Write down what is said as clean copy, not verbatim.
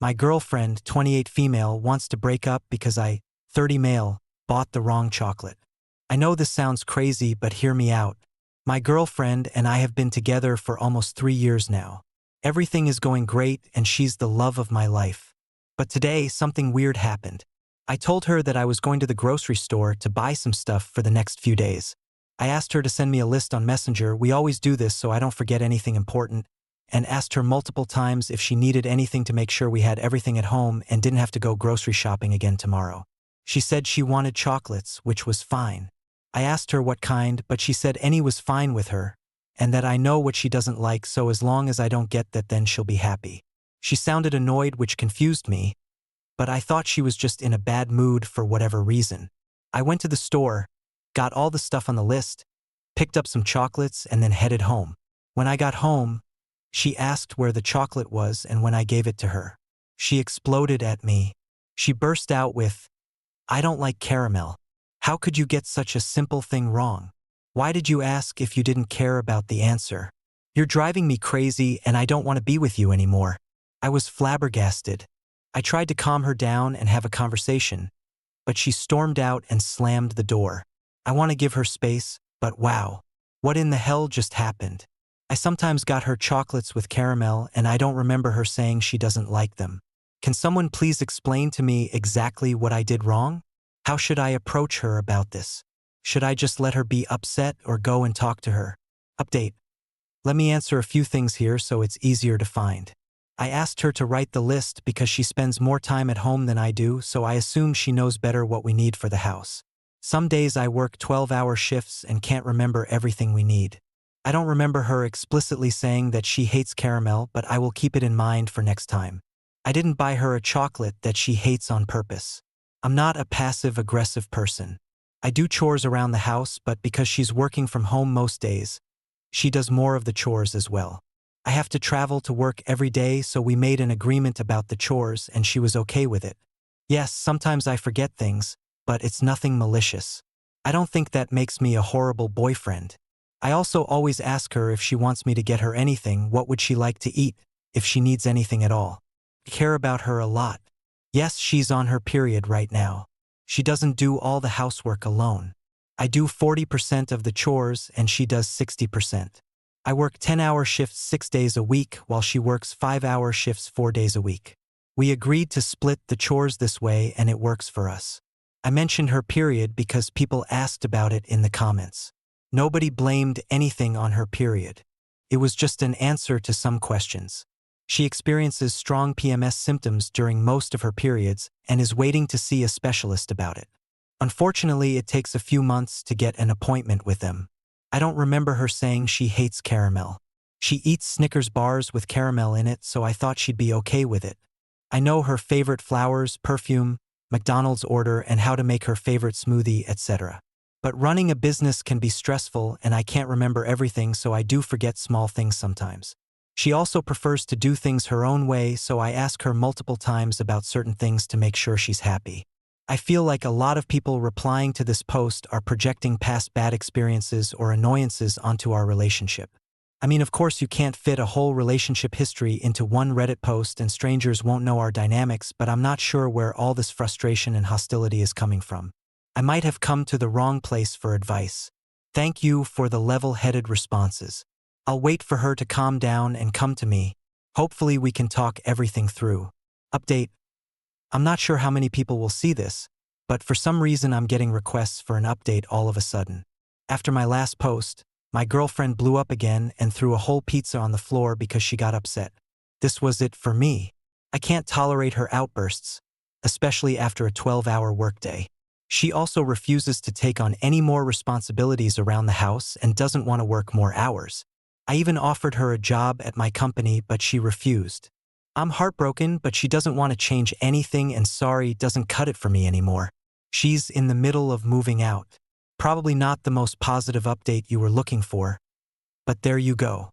My girlfriend, 28 female, wants to break up because I, 30 male, bought the wrong chocolate. I know this sounds crazy, but hear me out. My girlfriend and I have been together for almost 3 years now. Everything is going great and she's the love of my life. But today, something weird happened. I told her that I was going to the grocery store to buy some stuff for the next few days. I asked her to send me a list on Messenger. We always do this so I don't forget anything important, and asked her multiple times if she needed anything to make sure we had everything at home and didn't have to go grocery shopping again tomorrow. She said she wanted chocolates, which was fine. I asked her what kind, but she said any was fine with her, and that I know what she doesn't like, so as long as I don't get that, then she'll be happy. She sounded annoyed, which confused me, but I thought she was just in a bad mood for whatever reason. I went to the store, got all the stuff on the list, picked up some chocolates, and then headed home. When I got home, she asked where the chocolate was, and when I gave it to her, she exploded at me. She burst out with, "I don't like caramel. How could you get such a simple thing wrong? Why did you ask if you didn't care about the answer? You're driving me crazy and I don't want to be with you anymore." I was flabbergasted. I tried to calm her down and have a conversation, but she stormed out and slammed the door. I want to give her space, but wow, what in the hell just happened? I sometimes got her chocolates with caramel and I don't remember her saying she doesn't like them. Can someone please explain to me exactly what I did wrong? How should I approach her about this? Should I just let her be upset or go and talk to her? Update. Let me answer a few things here so it's easier to find. I asked her to write the list because she spends more time at home than I do, so I assume she knows better what we need for the house. Some days I work 12-hour shifts and can't remember everything we need. I don't remember her explicitly saying that she hates caramel, but I will keep it in mind for next time. I didn't buy her a chocolate that she hates on purpose. I'm not a passive-aggressive person. I do chores around the house, but because she's working from home most days, she does more of the chores as well. I have to travel to work every day, so we made an agreement about the chores and she was okay with it. Yes, sometimes I forget things, but it's nothing malicious. I don't think that makes me a horrible boyfriend. I also always ask her if she wants me to get her anything, what would she like to eat, if she needs anything at all. I care about her a lot. Yes, she's on her period right now. She doesn't do all the housework alone. I do 40% of the chores and she does 60%. I work 10-hour shifts 6 days a week while she works 5-hour shifts 4 days a week. We agreed to split the chores this way and it works for us. I mentioned her period because people asked about it in the comments. Nobody blamed anything on her period. It was just an answer to some questions. She experiences strong PMS symptoms during most of her periods and is waiting to see a specialist about it. Unfortunately, it takes a few months to get an appointment with them. I don't remember her saying she hates caramel. She eats Snickers bars with caramel in it, so I thought she'd be okay with it. I know her favorite flowers, perfume, McDonald's order, and how to make her favorite smoothie, etc. But running a business can be stressful and I can't remember everything, so I do forget small things sometimes. She also prefers to do things her own way, so I ask her multiple times about certain things to make sure she's happy. I feel like a lot of people replying to this post are projecting past bad experiences or annoyances onto our relationship. I mean, of course you can't fit a whole relationship history into one Reddit post and strangers won't know our dynamics, but I'm not sure where all this frustration and hostility is coming from. I might have come to the wrong place for advice. Thank you for the level-headed responses. I'll wait for her to calm down and come to me. Hopefully we can talk everything through. Update. I'm not sure how many people will see this, but for some reason I'm getting requests for an update all of a sudden. After my last post, my girlfriend blew up again and threw a whole pizza on the floor because she got upset. This was it for me. I can't tolerate her outbursts, especially after a 12-hour workday. She also refuses to take on any more responsibilities around the house and doesn't want to work more hours. I even offered her a job at my company, but she refused. I'm heartbroken, but she doesn't want to change anything, and sorry doesn't cut it for me anymore. She's in the middle of moving out. Probably not the most positive update you were looking for, but there you go.